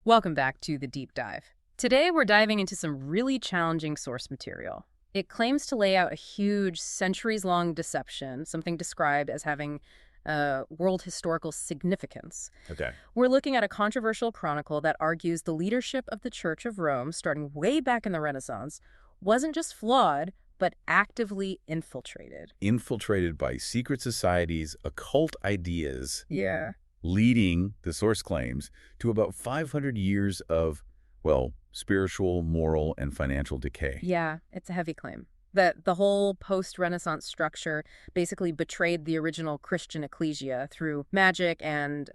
Welcome back to The Deep Dive. Today we're diving into some really challenging source material. It claims to lay out a huge, centuries-long deception, something described as having world historical significance. Okay. We're looking at a controversial chronicle that argues the leadership of the Church of Rome, starting way back in the Renaissance, wasn't just flawed, but actively infiltrated. Infiltrated by secret societies, occult ideas. Yeah. Leading, the source claims, to about 500 years of, well, spiritual, moral, and financial decay. Yeah, it's a heavy claim. That the whole post-Renaissance structure basically betrayed the original Christian ecclesia through magic and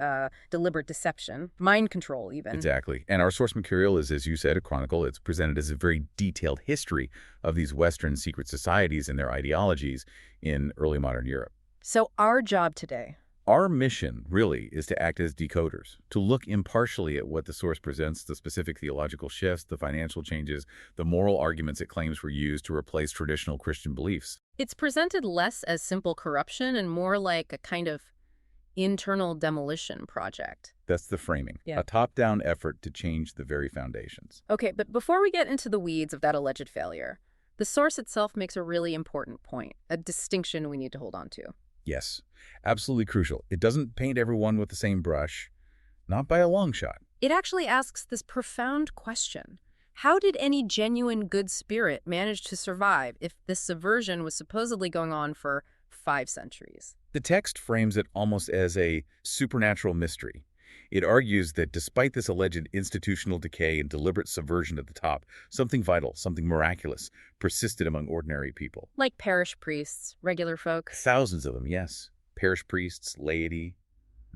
deliberate deception, mind control even. Exactly. And our source material is, as you said, a chronicle. It's presented as a very detailed history of these Western secret societies and their ideologies in early modern Europe. So our job today... Our mission, really, is to act as decoders, to look impartially at what the source presents, the specific theological shifts, the financial changes, the moral arguments it claims were used to replace traditional Christian beliefs. It's presented less as simple corruption and more like a kind of internal demolition project. That's the framing, Yeah. A top-down effort to change the very foundations. Okay, but before we get into the weeds of that alleged failure, the source itself makes a really important point, a distinction we need to hold on to. Yes, absolutely crucial. It doesn't paint everyone with the same brush, not by a long shot. It actually asks this profound question. How did any genuine good spirit manage to survive if this subversion was supposedly going on for 5 centuries? The text frames it almost as a supernatural mystery. It argues that despite this alleged institutional decay and deliberate subversion at the top, something vital, something miraculous, persisted among ordinary people. Like parish priests, regular folk. Thousands of them, yes. Parish priests, laity.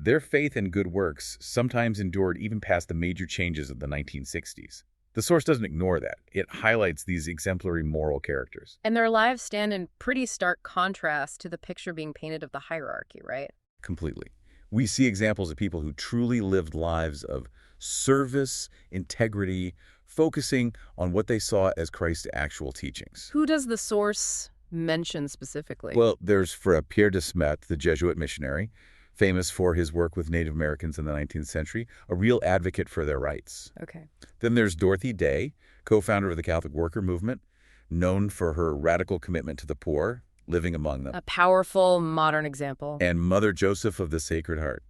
Their faith and good works sometimes endured even past the major changes of the 1960s. The source doesn't ignore that. It highlights these exemplary moral characters. And their lives stand in pretty stark contrast to the picture being painted of the hierarchy, right? Completely. We see examples of people who truly lived lives of service, integrity, focusing on what they saw as Christ's actual teachings. Who does the source mention specifically? Well, there's Fra Pierre de Smet, the Jesuit missionary, famous for his work with Native Americans in the 19th century, a real advocate for their rights. Okay. Then there's Dorothy Day, co-founder of the Catholic Worker Movement, known for her radical commitment to the poor, living among them. A powerful, modern example. And Mother Joseph of the Sacred Heart,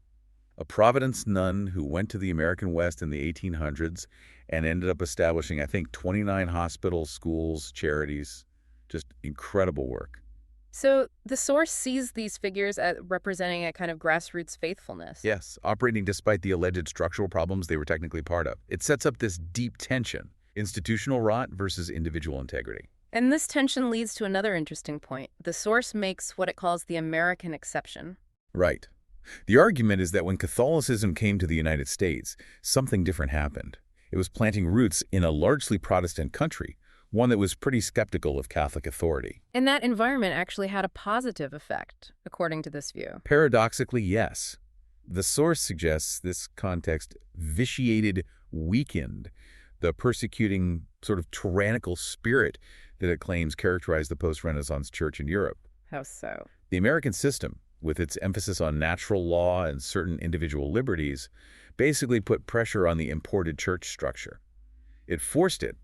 a Providence nun who went to the American West in the 1800s and ended up establishing, I think, 29 hospitals, schools, charities. Just incredible work. So the source sees these figures as representing a kind of grassroots faithfulness. Yes, operating despite the alleged structural problems they were technically part of. It sets up this deep tension, institutional rot versus individual integrity. And this tension leads to another interesting point. The source makes what it calls the American exception. Right. The argument is that when Catholicism came to the United States, something different happened. It was planting roots in a largely Protestant country, one that was pretty skeptical of Catholic authority. And that environment actually had a positive effect, according to this view. Paradoxically, yes. The source suggests this context vitiated, weakened the persecuting sort of tyrannical spirit that it claims characterized the post-Renaissance church in Europe. How so? The American system, with its emphasis on natural law and certain individual liberties, basically put pressure on the imported church structure. It forced it,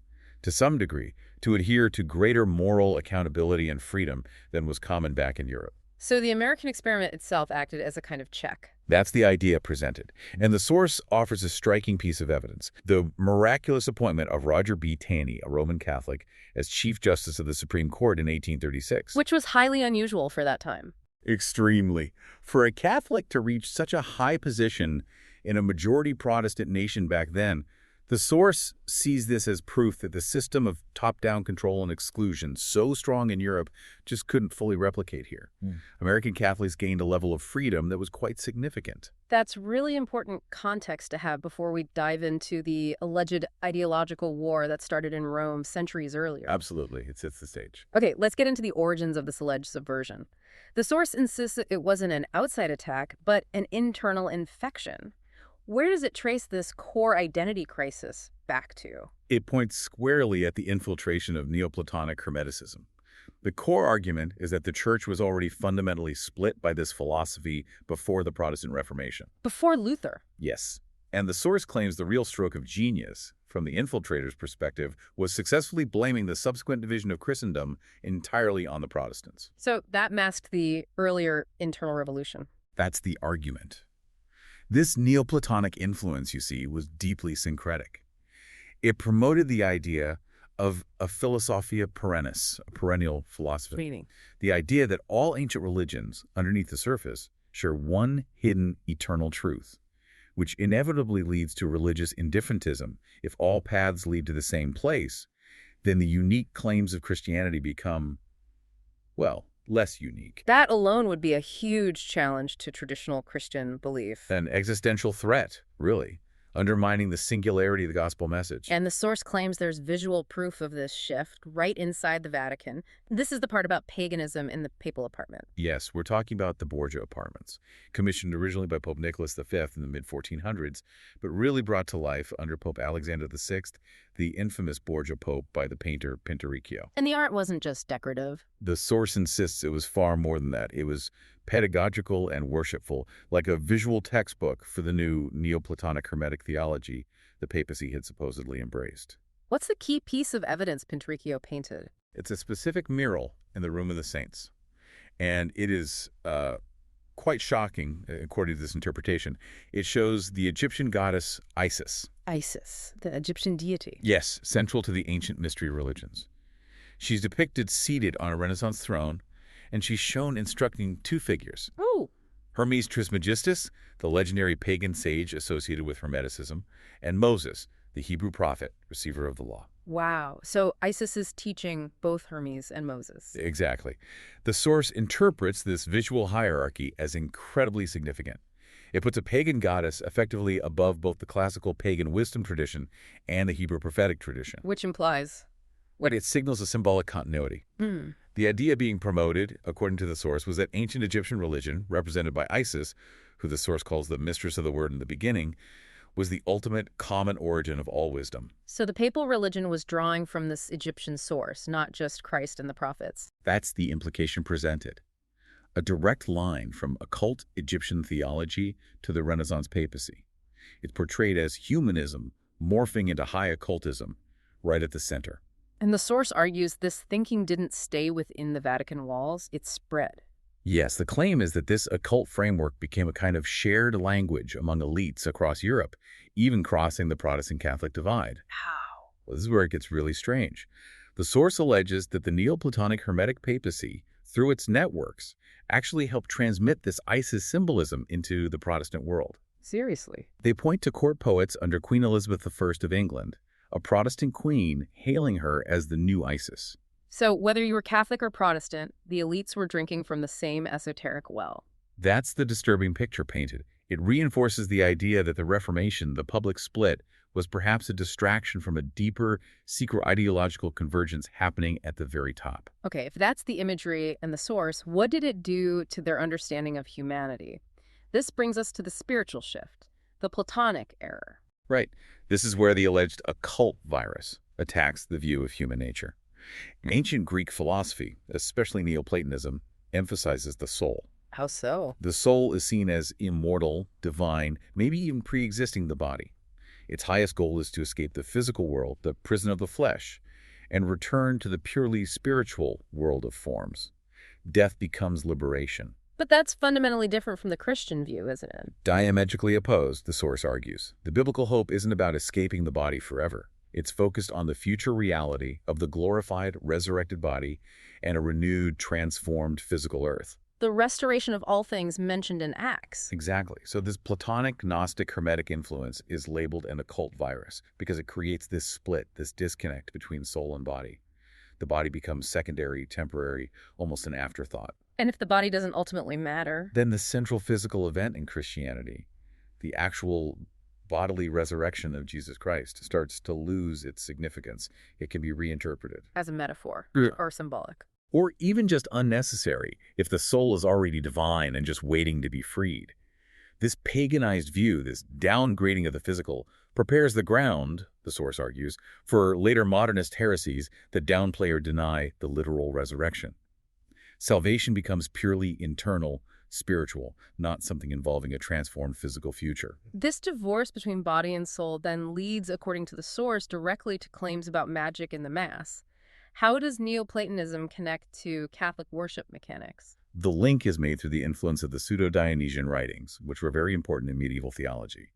to some degree, to adhere to greater moral accountability and freedom than was common back in Europe. So the American experiment itself acted as a kind of check. That's the idea presented. And the source offers a striking piece of evidence: the miraculous appointment of Roger B. Taney, a Roman Catholic, as Chief Justice of the Supreme Court in 1836. Which was highly unusual for that time. Extremely. For a Catholic to reach such a high position in a majority Protestant nation back then, the source sees this as proof that the system of top-down control and exclusion, so strong in Europe, just couldn't fully replicate here. American Catholics gained a level of freedom that was quite significant. That's really important context to have before we dive into the alleged ideological war that started in Rome centuries earlier. Absolutely. It sets the stage. Okay, let's get into the origins of this alleged subversion. The source insists that it wasn't an outside attack, but an internal infection. Where does it trace this core identity crisis back to? It points squarely at the infiltration of Neoplatonic Hermeticism. The core argument is that the church was already fundamentally split by this philosophy before the Protestant Reformation. Before Luther. Yes. And the source claims the real stroke of genius, from the infiltrator's perspective, was successfully blaming the subsequent division of Christendom entirely on the Protestants. So that masked the earlier internal revolution. That's the argument. This Neoplatonic influence, you see, was deeply syncretic. It promoted the idea of a philosophia perennis, a perennial philosophy. Meaning? The idea that all ancient religions, underneath the surface, share one hidden eternal truth, which inevitably leads to religious indifferentism. If all paths lead to the same place, then the unique claims of Christianity become, well, less unique. That alone would be a huge challenge to traditional Christian belief. An existential threat, really, undermining the singularity of the gospel message. And the source claims there's visual proof of this shift right inside the Vatican. This is the part about paganism in the papal apartment. Yes, we're talking about the Borgia apartments, commissioned originally by Pope Nicholas V in the mid-1400s, but really brought to life under Pope Alexander VI, the infamous Borgia Pope, by the painter Pinturicchio. And the art wasn't just decorative. The source insists it was far more than that. It was pedagogical and worshipful, like a visual textbook for the new Neoplatonic Hermetic theology the papacy had supposedly embraced. What's the key piece of evidence Pinturicchio painted? It's a specific mural in the Room of the Saints, and it is quite shocking, according to this interpretation. It shows the Egyptian goddess Isis. Isis, the Egyptian deity. Yes, central to the ancient mystery religions. She's depicted seated on a Renaissance throne, and she's shown instructing two figures. Oh. Hermes Trismegistus, the legendary pagan sage associated with Hermeticism, and Moses, the Hebrew prophet, receiver of the law. Wow. So Isis is teaching both Hermes and Moses. Exactly. The source interprets this visual hierarchy as incredibly significant. It puts a pagan goddess effectively above both the classical pagan wisdom tradition and the Hebrew prophetic tradition. Which implies? It signals a symbolic continuity. The idea being promoted, according to the source, was that ancient Egyptian religion, represented by Isis, who the source calls the mistress of the word in the beginning, was the ultimate common origin of all wisdom. So the papal religion was drawing from this Egyptian source, not just Christ and the prophets. That's the implication presented. A direct line from occult Egyptian theology to the Renaissance papacy. It's portrayed as humanism morphing into high occultism, right at the center. And the source argues this thinking didn't stay within the Vatican walls, it spread. Yes, the claim is that this occult framework became a kind of shared language among elites across Europe, even crossing the Protestant Catholic divide. How? Well, this is where it gets really strange. The source alleges that the Neoplatonic Hermetic papacy, through its networks, actually helped transmit this Isis symbolism into the Protestant world. Seriously? They point to court poets under Queen Elizabeth I of England, a Protestant queen hailing her as the new Isis. So whether you were Catholic or Protestant, the elites were drinking from the same esoteric well. That's the disturbing picture painted. It reinforces the idea that the Reformation, the public split, was perhaps a distraction from a deeper, secret ideological convergence happening at the very top. Okay, if that's the imagery and the source, what did it do to their understanding of humanity? This brings us to the spiritual shift, the Platonic error. Right. This is where the alleged occult virus attacks the view of human nature. Ancient Greek philosophy, especially Neoplatonism, emphasizes the soul. How so? The soul is seen as immortal, divine, maybe even pre-existing the body. Its highest goal is to escape the physical world, the prison of the flesh, and return to the purely spiritual world of forms. Death becomes liberation. But that's fundamentally different from the Christian view, isn't it? Diametrically opposed, the source argues. The biblical hope isn't about escaping the body forever. It's focused on the future reality of the glorified, resurrected body and a renewed, transformed physical earth. The restoration of all things mentioned in Acts. Exactly. So this Platonic, Gnostic, Hermetic influence is labeled an occult virus because it creates this split, this disconnect between soul and body. The body becomes secondary, temporary, almost an afterthought. And if the body doesn't ultimately matter? Then the central physical event in Christianity, the actual bodily resurrection of Jesus Christ, starts to lose its significance. It can be reinterpreted. As a metaphor or symbolic. Or even just unnecessary if the soul is already divine and just waiting to be freed. This paganized view, this downgrading of the physical, prepares the ground, the source argues, for later modernist heresies that downplay or deny the literal resurrection. Salvation becomes purely internal, spiritual, not something involving a transformed physical future. This divorce between body and soul then leads, according to the source, directly to claims about magic in the Mass. How does Neoplatonism connect to Catholic worship mechanics? The link is made through the influence of the pseudo-Dionysian writings, which were very important in medieval theology.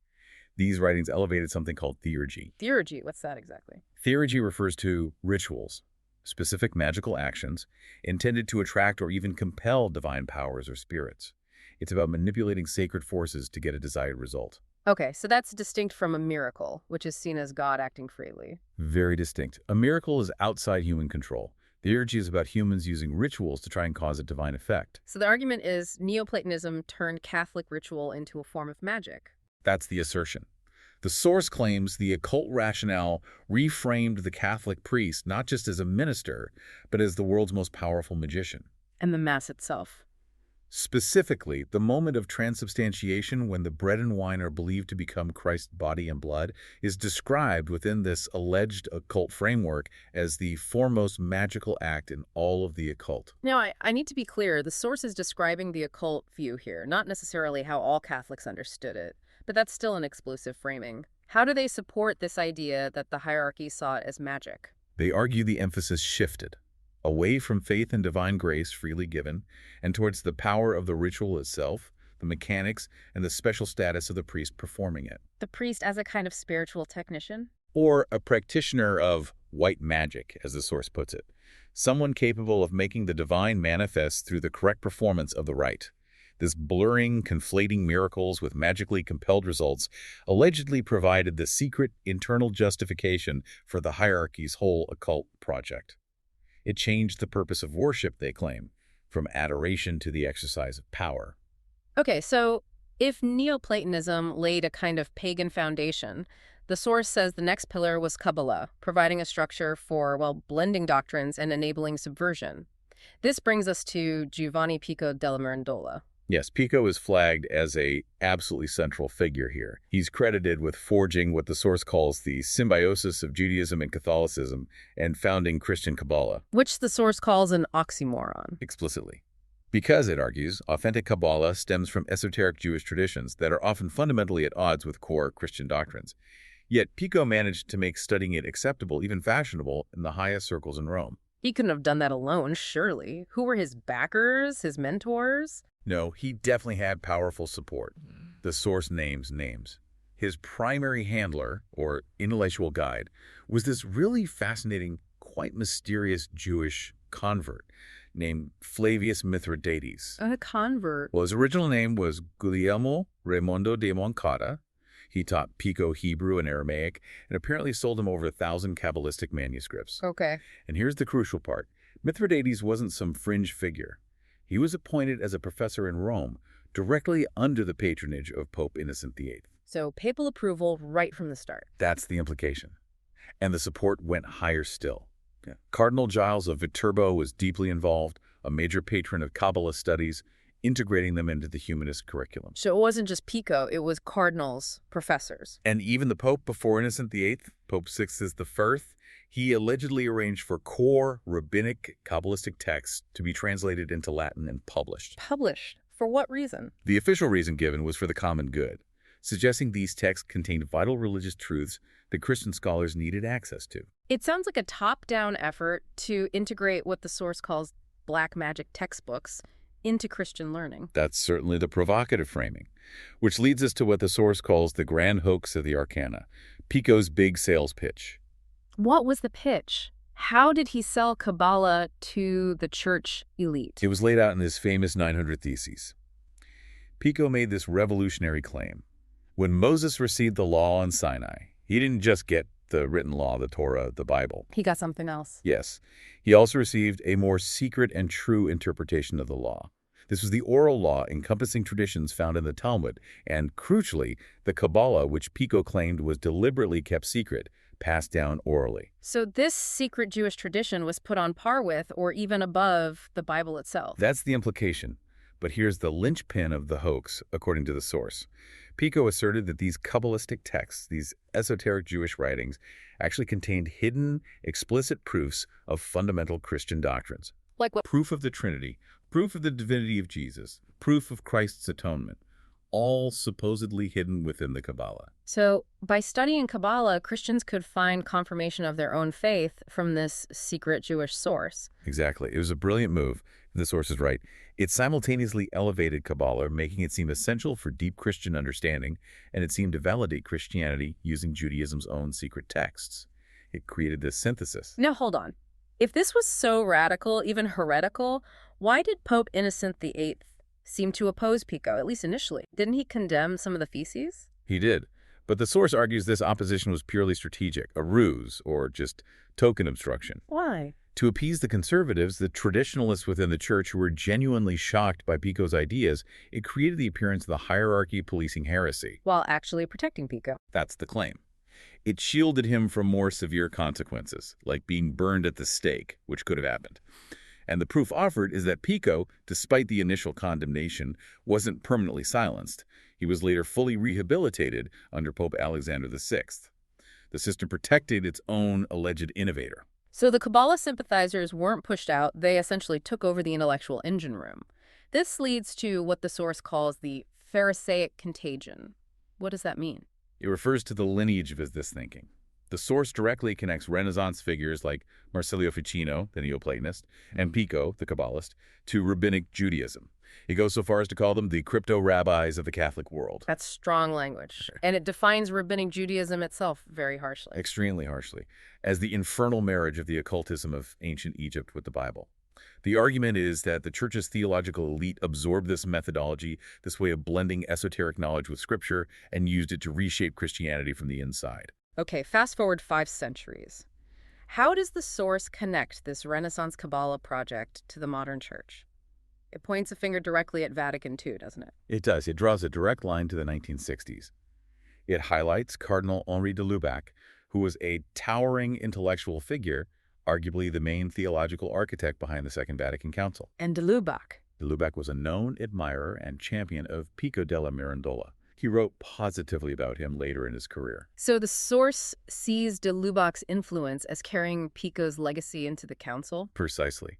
These writings elevated something called theurgy. Theurgy, what's that exactly? Theurgy refers to rituals, specific magical actions, intended to attract or even compel divine powers or spirits. It's about manipulating sacred forces to get a desired result. Okay, so that's distinct from a miracle, which is seen as God acting freely. Very distinct. A miracle is outside human control. Theurgy is about humans using rituals to try and cause a divine effect. So the argument is Neoplatonism turned Catholic ritual into a form of magic. That's the assertion. The source claims the occult rationale reframed the Catholic priest not just as a minister, but as the world's most powerful magician. And the Mass itself. Specifically, the moment of transubstantiation when the bread and wine are believed to become Christ's body and blood is described within this alleged occult framework as the foremost magical act in all of the occult. Now, I need to be clear. The source is describing the occult view here, not necessarily how all Catholics understood it. But that's still an exclusive framing. How do they support this idea that the hierarchy saw it as magic? They argue the emphasis shifted away from faith and divine grace freely given and towards the power of the ritual itself, the mechanics, and the special status of the priest performing it. The priest as a kind of spiritual technician? Or a practitioner of white magic, as the source puts it. Someone capable of making the divine manifest through the correct performance of the rite. This blurring, conflating miracles with magically compelled results allegedly provided the secret internal justification for the hierarchy's whole occult project. It changed the purpose of worship, they claim, from adoration to the exercise of power. Okay, so if Neoplatonism laid a kind of pagan foundation, the source says the next pillar was Kabbalah, providing a structure for, well, blending doctrines and enabling subversion. This brings us to Giovanni Pico della Mirandola. Yes, Pico is flagged as a absolutely central figure here. He's credited with forging what the source calls the symbiosis of Judaism and Catholicism and founding Christian Kabbalah. Which the source calls an oxymoron. Explicitly. Because, it argues, authentic Kabbalah stems from esoteric Jewish traditions that are often fundamentally at odds with core Christian doctrines. Yet Pico managed to make studying it acceptable, even fashionable, in the highest circles in Rome. He couldn't have done that alone, surely. Who were his backers, his mentors? No, he definitely had powerful support. The source names names. His primary handler, or intellectual guide, was this really fascinating, quite mysterious Jewish convert named Flavius Mithridates. A convert? Well, his original name was Guglielmo Raimondo de Moncada. He taught Pico Hebrew and Aramaic, and apparently sold him over 1,000 Kabbalistic manuscripts. Okay. And here's the crucial part. Mithridates wasn't some fringe figure. He was appointed as a professor in Rome, directly under the patronage of Pope Innocent VIII. So papal approval right from the start. That's the implication. And the support went higher still. Cardinal Giles of Viterbo was deeply involved, a major patron of Kabbalah studies, integrating them into the humanist curriculum. So it wasn't just Pico, it was cardinals, professors. And even the Pope before Innocent VIII, Pope Sixtus I, he allegedly arranged for core rabbinic Kabbalistic texts to be translated into Latin and published. Published? For what reason? The official reason given was for the common good, suggesting these texts contained vital religious truths that Christian scholars needed access to. It sounds like a top-down effort to integrate what the source calls black magic textbooks into Christian learning. That's certainly the provocative framing, which leads us to what the source calls the grand hoax of the arcana, Pico's big sales pitch. What was the pitch? How did he sell Kabbalah to the church elite? It was laid out in his famous 900 Theses. Pico made this revolutionary claim. When Moses received the law on Sinai, he didn't just get the written law, the Torah, the Bible. He got something else. Yes. He also received a more secret and true interpretation of the law. This was the oral law encompassing traditions found in the Talmud, and crucially, the Kabbalah, which Pico claimed was deliberately kept secret, passed down orally. So this secret Jewish tradition was put on par with or even above the Bible itself. That's the implication. But here's the linchpin of the hoax, according to the source. Pico asserted that these Kabbalistic texts, these esoteric Jewish writings, actually contained hidden, explicit proofs of fundamental Christian doctrines. Like what? Proof of the Trinity, proof of the divinity of Jesus, proof of Christ's atonement, all supposedly hidden within the Kabbalah. So, by studying Kabbalah, Christians could find confirmation of their own faith from this secret Jewish source. Exactly. It was a brilliant move, if the source is right. It simultaneously elevated Kabbalah, making it seem essential for deep Christian understanding, and it seemed to validate Christianity using Judaism's own secret texts. It created this synthesis. Now, hold on. If this was so radical, even heretical, why did Pope Innocent VIII seem to oppose Pico, at least initially? Didn't he condemn some of the feces? He did. But the source argues this opposition was purely strategic, a ruse, or just token obstruction. Why? To appease the conservatives, the traditionalists within the church who were genuinely shocked by Pico's ideas, it created the appearance of the hierarchy policing heresy. While actually protecting Pico. That's the claim. It shielded him from more severe consequences, like being burned at the stake, which could have happened. And the proof offered is that Pico, despite the initial condemnation, wasn't permanently silenced. He was later fully rehabilitated under Pope Alexander VI. The system protected its own alleged innovator. So the Kabbalah sympathizers weren't pushed out, they essentially took over the intellectual engine room. This leads to what the source calls the Pharisaic contagion. What does that mean? It refers to the lineage of this thinking. The source directly connects Renaissance figures like Marsilio Ficino, the Neoplatonist, and Pico, the Kabbalist, to rabbinic Judaism. He goes so far as to call them the crypto-rabbis of the Catholic world. That's strong language. And it defines rabbinic Judaism itself very harshly. Extremely harshly, as the infernal marriage of the occultism of ancient Egypt with the Bible. The argument is that the church's theological elite absorbed this methodology, this way of blending esoteric knowledge with scripture, and used it to reshape Christianity from the inside. Okay, fast forward 5 centuries. How does the source connect this Renaissance Kabbalah project to the modern church? It points a finger directly at Vatican II, doesn't it? It does. It draws a direct line to the 1960s. It highlights Cardinal Henri de Lubac, who was a towering intellectual figure, arguably the main theological architect behind the Second Vatican Council. And de Lubac. De Lubac was a known admirer and champion of Pico della Mirandola. He wrote positively about him later in his career. So the source sees de Lubac's influence as carrying Pico's legacy into the council? Precisely.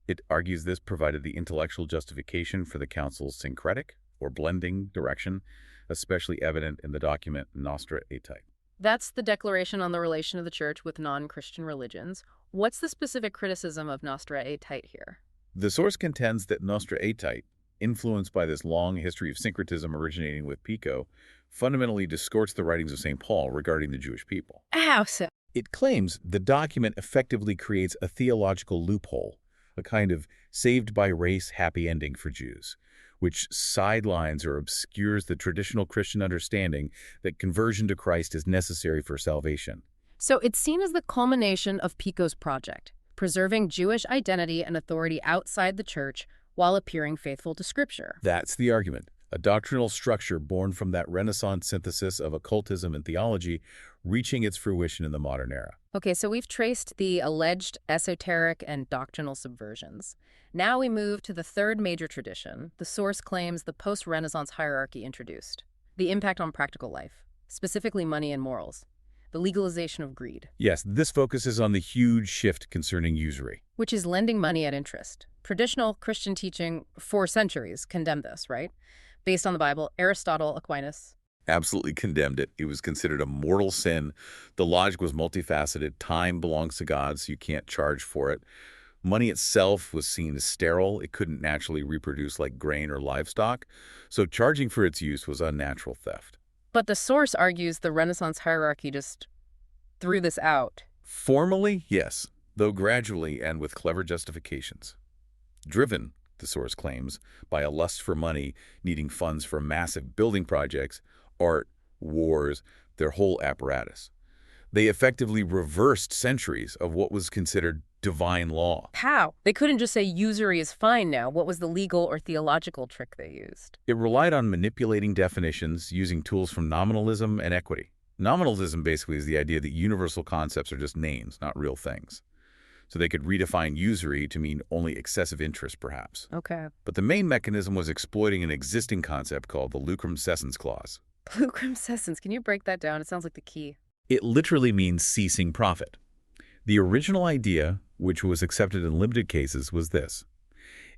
It argues this provided the intellectual justification for the council's syncretic, or blending, direction, especially evident in the document Nostra Aetate. That's the declaration on the relation of the church with non-Christian religions. What's the specific criticism of Nostra Aetate here? The source contends that Nostra Aetate, influenced by this long history of syncretism originating with Pico, fundamentally distorts the writings of St. Paul regarding the Jewish people. How so? It claims the document effectively creates a theological loophole, a kind of saved-by-race happy ending for Jews, which sidelines or obscures the traditional Christian understanding that conversion to Christ is necessary for salvation. So it's seen as the culmination of Pico's project, preserving Jewish identity and authority outside the church while appearing faithful to Scripture. That's the argument. A doctrinal structure born from that Renaissance synthesis of occultism and theology reaching its fruition in the modern era. Okay, so we've traced the alleged esoteric and doctrinal subversions. Now we move to the third major tradition the source claims the post-Renaissance hierarchy introduced. The impact on practical life, specifically money and morals. The legalization of greed. Yes, this focuses on the huge shift concerning usury. Which is lending money at interest. Traditional Christian teaching for centuries condemned this, right? Based on the Bible, Aristotle, Aquinas. Absolutely condemned it. It was considered a mortal sin. The logic was multifaceted. Time belongs to God, so you can't charge for it. Money itself was seen as sterile. It couldn't naturally reproduce like grain or livestock, so charging for its use was unnatural theft. But the source argues the Renaissance hierarchy just threw this out. Formally, yes, though gradually and with clever justifications. Driven, the source claims, by a lust for money, needing funds for massive building projects, art, wars, their whole apparatus. They effectively reversed centuries of what was considered divine law. How? They couldn't just say usury is fine now. What was the legal or theological trick they used? It relied on manipulating definitions using tools from nominalism and equity. Nominalism basically is the idea that universal concepts are just names, not real things. So they could redefine usury to mean only excessive interest, perhaps. Okay. But the main mechanism was exploiting an existing concept called the lucrum cessans clause. Lucrum cessans. Can you break that down? It sounds like the key. It literally means ceasing profit. The original idea, which was accepted in limited cases, was this.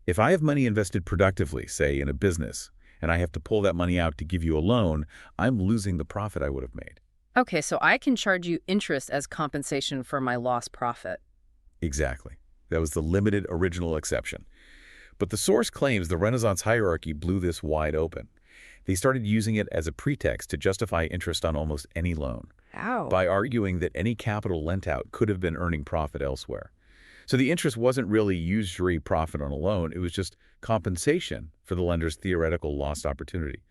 If I have money invested productively, say in a business, and I have to pull that money out to give you a loan, I'm losing the profit I would have made. Okay, so I can charge you interest as compensation for my lost profit. Exactly. That was the limited original exception. But the source claims the Renaissance hierarchy blew this wide open. They started using it as a pretext to justify interest on almost any loan, Ow. by arguing that any capital lent out could have been earning profit elsewhere. So the interest wasn't really usury profit on a loan, it was just compensation for the lender's theoretical lost opportunity.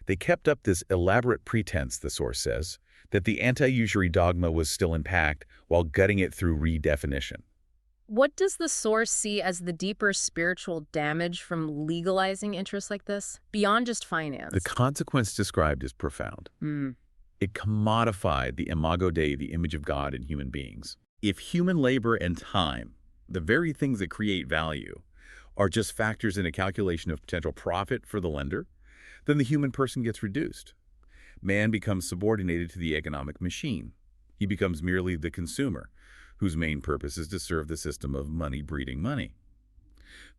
They kept up this elaborate pretense, the source says, that the anti-usury dogma was still intact while gutting it through redefinition. What does the source see as the deeper spiritual damage from legalizing interests like this, beyond just finance? The consequence described is profound. Hmm. It commodified the imago Dei, the image of God in human beings. If human labor and time, the very things that create value, are just factors in a calculation of potential profit for the lender, then the human person gets reduced. Man becomes subordinated to the economic machine. He becomes merely the consumer, whose main purpose is to serve the system of money breeding money.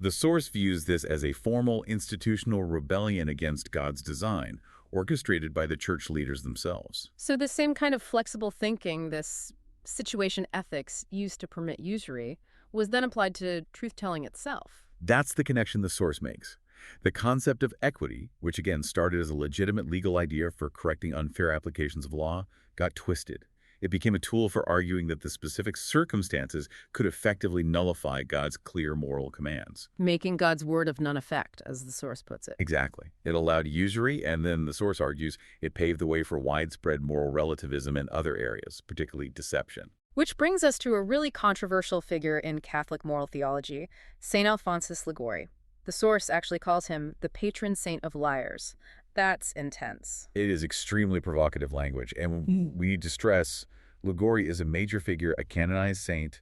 The source views this as a formal institutional rebellion against God's design, orchestrated by the church leaders themselves. So the same kind of flexible thinking, this situation ethics used to permit usury, was then applied to truth-telling itself. That's the connection the source makes. The concept of equity, which again started as a legitimate legal idea for correcting unfair applications of law, got twisted. It became a tool for arguing that the specific circumstances could effectively nullify God's clear moral commands. Making God's word of none effect, as the source puts it. Exactly. It allowed usury, and then the source argues it paved the way for widespread moral relativism in other areas, particularly deception. Which brings us to a really controversial figure in Catholic moral theology, St. Alphonsus Liguori. The source actually calls him the patron saint of liars. That's intense. It is extremely provocative language, and we need to stress Liguori is a major figure, a canonized saint,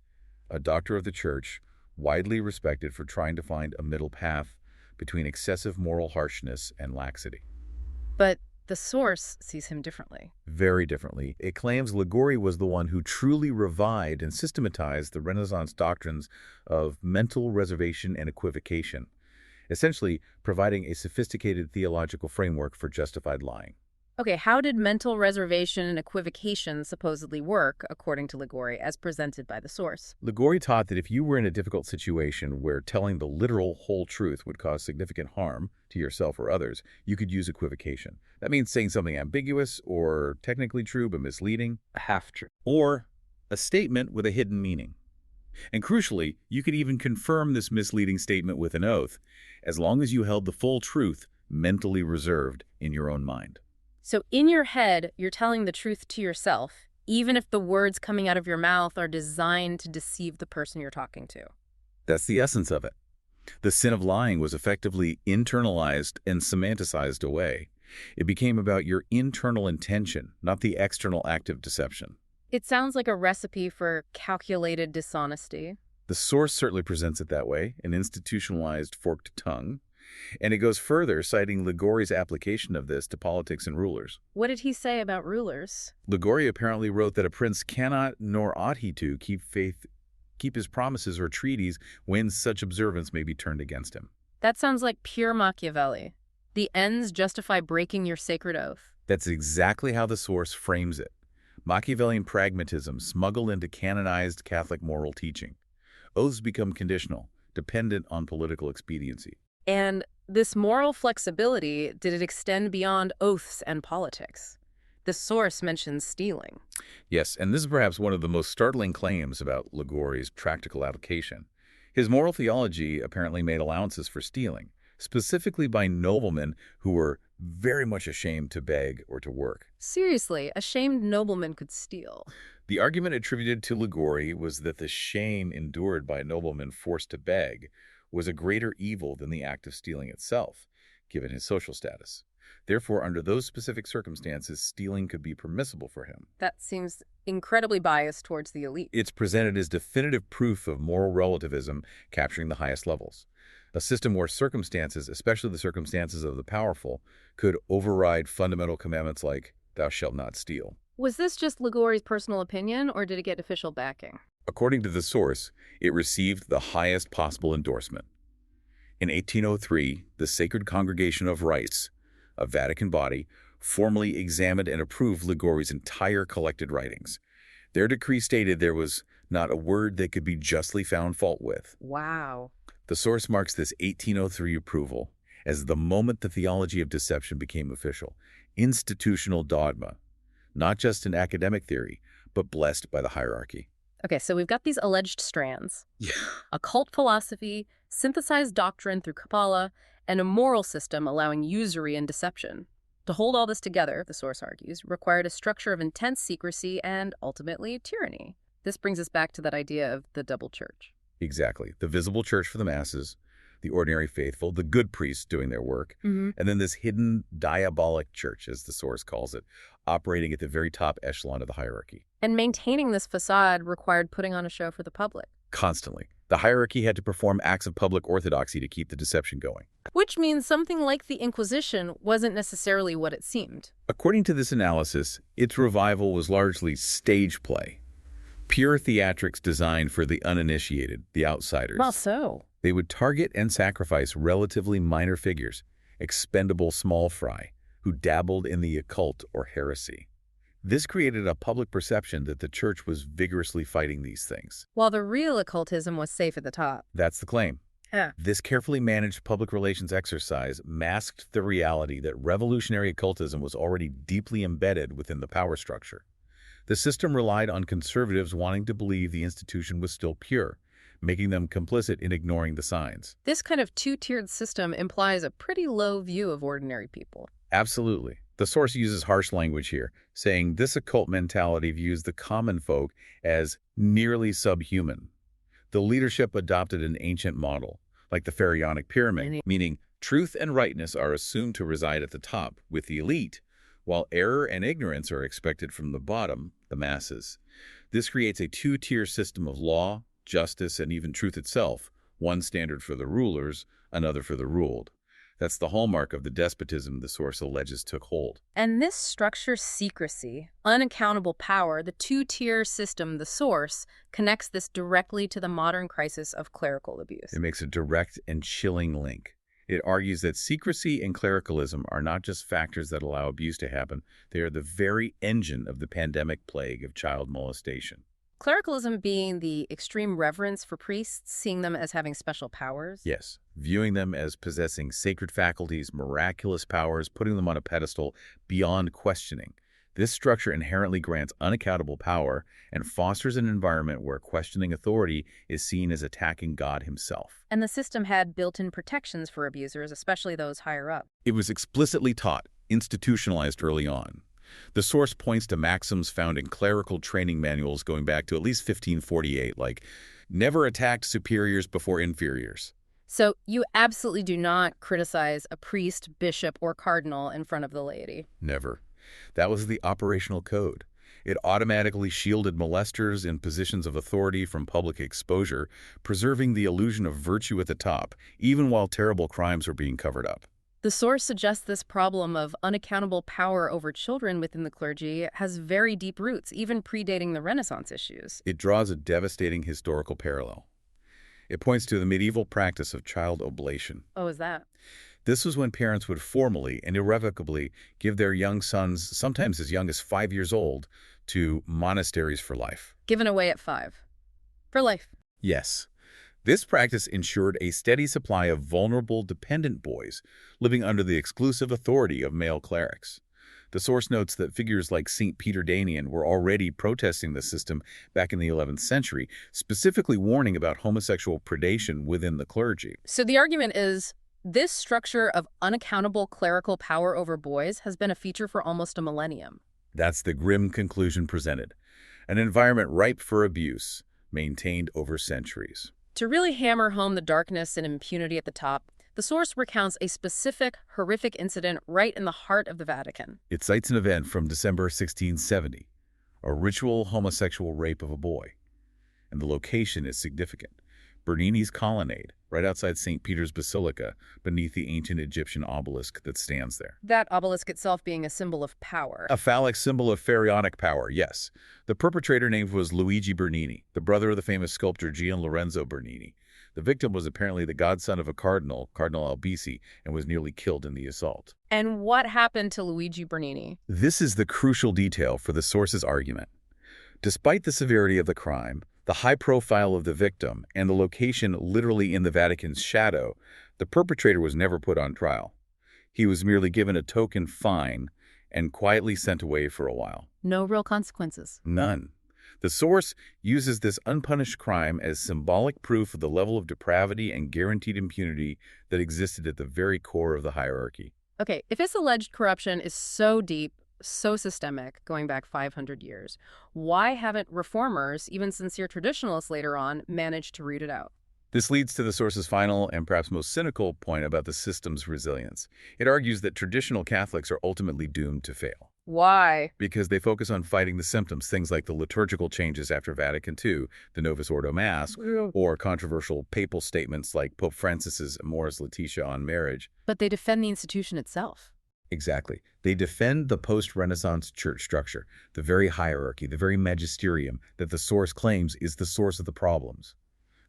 a doctor of the church, widely respected for trying to find a middle path between excessive moral harshness and laxity. But the source sees him differently. Very differently. It claims Liguori was the one who truly revived and systematized the Renaissance doctrines of mental reservation and equivocation, essentially providing a sophisticated theological framework for justified lying. Okay, how did mental reservation and equivocation supposedly work, according to Liguori, as presented by the source? Liguori taught that if you were in a difficult situation where telling the literal whole truth would cause significant harm to yourself or others, you could use equivocation. That means saying something ambiguous or technically true but misleading, A half-truth. or a statement with a hidden meaning. And crucially, you could even confirm this misleading statement with an oath, as long as you held the full truth mentally reserved in your own mind. So in your head, you're telling the truth to yourself, even if the words coming out of your mouth are designed to deceive the person you're talking to. That's the essence of it. The sin of lying was effectively internalized and semanticized away. It became about your internal intention, not the external act of deception. It sounds like a recipe for calculated dishonesty. The source certainly presents it that way, an institutionalized forked tongue. And it goes further, citing Liguori's application of this to politics and rulers. What did he say about rulers? Liguori apparently wrote that a prince cannot, nor ought he to, keep his promises or treaties when such observance may be turned against him. That sounds like pure Machiavelli. The ends justify breaking your sacred oath. That's exactly how the source frames it. Machiavellian pragmatism smuggled into canonized Catholic moral teaching. Oaths become conditional, dependent on political expediency. And this moral flexibility, did it extend beyond oaths and politics? The source mentions stealing. Yes, and this is perhaps one of the most startling claims about Liguori's practical application. His moral theology apparently made allowances for stealing, specifically by noblemen who were very much ashamed to beg or to work. Seriously, a shamed nobleman could steal. The argument attributed to Liguori was that the shame endured by noblemen forced to beg was a greater evil than the act of stealing itself, given his social status. Therefore, under those specific circumstances, stealing could be permissible for him. That seems incredibly biased towards the elite. It's presented as definitive proof of moral relativism capturing the highest levels. A system where circumstances, especially the circumstances of the powerful, could override fundamental commandments like, "Thou shalt not steal." Was this just Liguori's personal opinion, or did it get official backing? According to the source, it received the highest possible endorsement. In 1803, the Sacred Congregation of Rites, a Vatican body, formally examined and approved Liguori's entire collected writings. Their decree stated there was not a word that could be justly found fault with. Wow. The source marks this 1803 approval as the moment the theology of deception became official, institutional dogma, not just an academic theory, but blessed by the hierarchy. Okay, so we've got these alleged strands. Yeah. Occult philosophy, synthesized doctrine through Kabbalah, and a moral system allowing usury and deception. To hold all this together, the source argues, required a structure of intense secrecy and, ultimately, tyranny. This brings us back to that idea of the double church. Exactly. The visible church for the masses, the ordinary faithful, the good priests doing their work, and then this hidden diabolic church, as the source calls it, operating at the very top echelon of the hierarchy. And maintaining this facade required putting on a show for the public. Constantly. The hierarchy had to perform acts of public orthodoxy to keep the deception going. Which means something like the Inquisition wasn't necessarily what it seemed. According to this analysis, its revival was largely stage play. Pure theatrics designed for the uninitiated, the outsiders. Well, so. They would target and sacrifice relatively minor figures, expendable small fry, who dabbled in the occult or heresy. This created a public perception that the church was vigorously fighting these things. While the real occultism was safe at the top. That's the claim. Yeah. This carefully managed public relations exercise masked the reality that revolutionary occultism was already deeply embedded within the power structure. The system relied on conservatives wanting to believe the institution was still pure, making them complicit in ignoring the signs. This kind of two-tiered system implies a pretty low view of ordinary people. Absolutely. The source uses harsh language here, saying this occult mentality views the common folk as nearly subhuman. The leadership adopted an ancient model, like the pharaonic pyramid, meaning truth and rightness are assumed to reside at the top with the elite, while error and ignorance are expected from the bottom, the masses. This creates a two-tier system of law, justice, and even truth itself, one standard for the rulers, another for the ruled. That's the hallmark of the despotism the source alleges took hold. And this structure's secrecy, unaccountable power, the two-tier system, the source, connects this directly to the modern crisis of clerical abuse. It makes a direct and chilling link. It argues that secrecy and clericalism are not just factors that allow abuse to happen, they are the very engine of the pandemic plague of child molestation. Clericalism being the extreme reverence for priests, seeing them as having special powers? Yes, viewing them as possessing sacred faculties, miraculous powers, putting them on a pedestal beyond questioning. This structure inherently grants unaccountable power and fosters an environment where questioning authority is seen as attacking God himself. And the system had built-in protections for abusers, especially those higher up. It was explicitly taught, institutionalized early on. The source points to maxims found in clerical training manuals going back to at least 1548, like, never attacked superiors before inferiors. So you absolutely do not criticize a priest, bishop, or cardinal in front of the laity. Never. That was the operational code. It automatically shielded molesters in positions of authority from public exposure, preserving the illusion of virtue at the top, even while terrible crimes were being covered up. The source suggests this problem of unaccountable power over children within the clergy has very deep roots, even predating the Renaissance issues. It draws a devastating historical parallel. It points to the medieval practice of child oblation. Oh, is that? This was when parents would formally and irrevocably give their young sons, sometimes as young as 5 years old, to monasteries for life. Given away at 5. For life. Yes. This practice ensured a steady supply of vulnerable, dependent boys living under the exclusive authority of male clerics. The source notes that figures like St. Peter Damian were already protesting the system back in the 11th century, specifically warning about homosexual predation within the clergy. So the argument is, this structure of unaccountable clerical power over boys has been a feature for almost a millennium. That's the grim conclusion presented. An environment ripe for abuse, maintained over centuries. To really hammer home the darkness and impunity at the top, the source recounts a specific, horrific incident right in the heart of the Vatican. It cites an event from December 1670, a ritual homosexual rape of a boy. And the location is significant. Bernini's colonnade, right outside St. Peter's Basilica, beneath the ancient Egyptian obelisk that stands there. That obelisk itself being a symbol of power. A phallic symbol of pharaonic power, yes. The perpetrator name was Luigi Bernini, the brother of the famous sculptor Gian Lorenzo Bernini. The victim was apparently the godson of a cardinal, Cardinal Albisi, and was nearly killed in the assault. And what happened to Luigi Bernini? This is the crucial detail for the source's argument. Despite the severity of the crime, the high profile of the victim, and the location literally in the Vatican's shadow, the perpetrator was never put on trial. He was merely given a token fine and quietly sent away for a while. No real consequences. None. The source uses this unpunished crime as symbolic proof of the level of depravity and guaranteed impunity that existed at the very core of the hierarchy. Okay, if this alleged corruption is so deep, so systemic, going back 500 years, why haven't reformers, even sincere traditionalists later on, managed to root it out? This leads to the source's final and perhaps most cynical point about the system's resilience. It argues that traditional Catholics are ultimately doomed to fail. Why? Because they focus on fighting the symptoms, things like the liturgical changes after Vatican II, the Novus Ordo Mass, or controversial papal statements like Pope Francis's Amoris Laetitia on marriage. But they defend the institution itself. Exactly. They defend the post-Renaissance church structure, the very hierarchy, the very magisterium that the source claims is the source of the problems.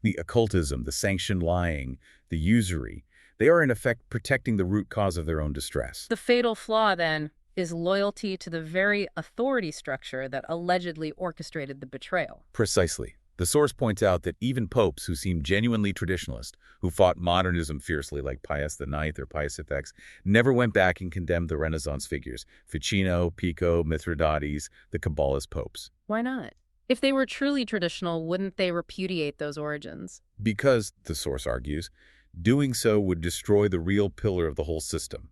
The occultism, the sanctioned lying, the usury, they are in effect protecting the root cause of their own distress. The fatal flaw, then, is loyalty to the very authority structure that allegedly orchestrated the betrayal. Precisely. The source points out that even popes who seem genuinely traditionalist, who fought modernism fiercely like Pius IX or Pius X, never went back and condemned the Renaissance figures, Ficino, Pico, Mithridates, the Kabbalist popes. Why not? If they were truly traditional, wouldn't they repudiate those origins? Because, the source argues, doing so would destroy the real pillar of the whole system.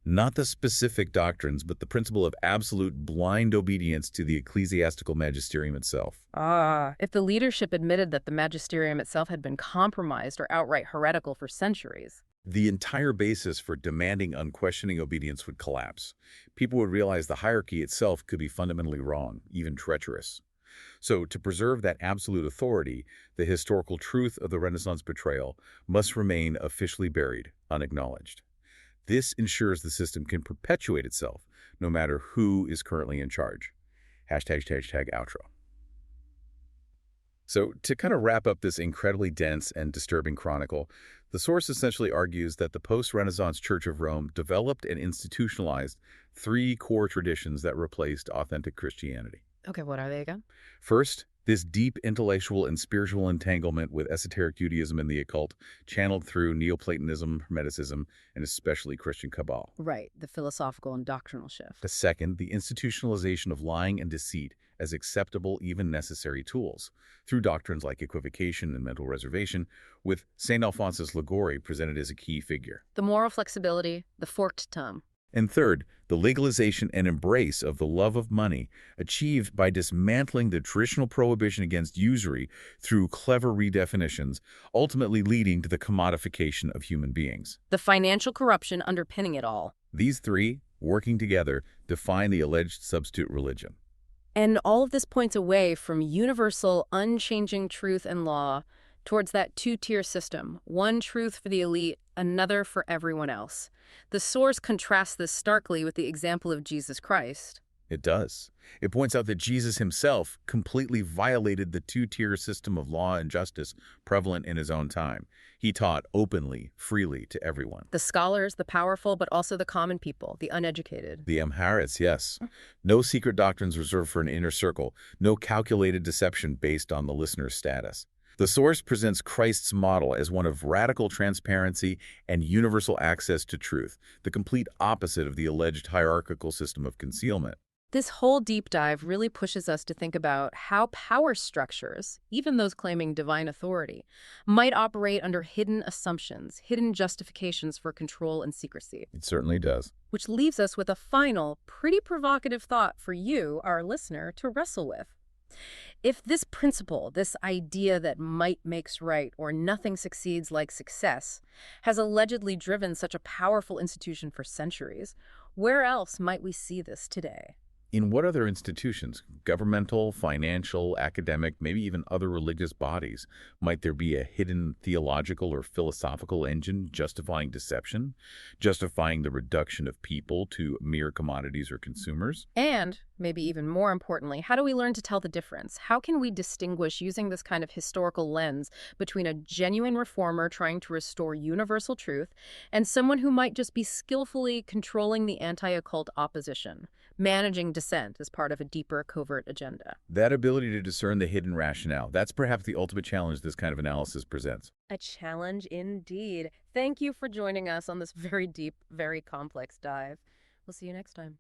Not the specific doctrines, but the principle of absolute blind obedience to the ecclesiastical magisterium itself. If the leadership admitted that the magisterium itself had been compromised or outright heretical for centuries, the entire basis for demanding unquestioning obedience would collapse. People would realize the hierarchy itself could be fundamentally wrong, even treacherous. So, to preserve that absolute authority, the historical truth of the Renaissance betrayal must remain officially buried, unacknowledged. This ensures the system can perpetuate itself, no matter who is currently in charge. #outro. So, to kind of wrap up this incredibly dense and disturbing chronicle, the source essentially argues that the post-Renaissance Church of Rome developed and institutionalized three core traditions that replaced authentic Christianity. okay, what are they again? First, this deep intellectual and spiritual entanglement with esoteric Judaism and the occult, channeled through Neoplatonism, Hermeticism, and especially Christian Kabbalah. Right, the philosophical and doctrinal shift. The second, the institutionalization of lying and deceit as acceptable, even necessary tools, through doctrines like equivocation and mental reservation, with St. Alphonsus Liguori presented as a key figure. The moral flexibility, the forked tongue. And third, the legalization and embrace of the love of money, achieved by dismantling the traditional prohibition against usury through clever redefinitions, ultimately leading to the commodification of human beings. The financial corruption underpinning it all. These three, working together, define the alleged substitute religion. And all of this points away from universal, unchanging truth and law towards that two-tier system, one truth for the elite, another for everyone else. The source contrasts this starkly with the example of Jesus Christ. It does. It points out that Jesus himself completely violated the two-tier system of law and justice prevalent in his own time. He taught openly, freely to everyone. The scholars, the powerful, but also the common people, the uneducated. The Amharites, yes. No secret doctrines reserved for an inner circle, no calculated deception based on the listener's status. The source presents Christ's model as one of radical transparency and universal access to truth, the complete opposite of the alleged hierarchical system of concealment. This whole deep dive really pushes us to think about how power structures, even those claiming divine authority, might operate under hidden assumptions, hidden justifications for control and secrecy. It certainly does. Which leaves us with a final, pretty provocative thought for you, our listener, to wrestle with. If this principle, this idea that might makes right or nothing succeeds like success, has allegedly driven such a powerful institution for centuries, where else might we see this today? In what other institutions, governmental, financial, academic, maybe even other religious bodies, might there be a hidden theological or philosophical engine justifying deception, justifying the reduction of people to mere commodities or consumers? And, maybe even more importantly, how do we learn to tell the difference? How can we distinguish, using this kind of historical lens, between a genuine reformer trying to restore universal truth and someone who might just be skillfully controlling the anti-occult opposition, managing dissent as part of a deeper covert agenda? That ability to discern the hidden rationale, that's perhaps the ultimate challenge this kind of analysis presents. A challenge indeed. Thank you for joining us on this very deep, very complex dive. We'll see you next time.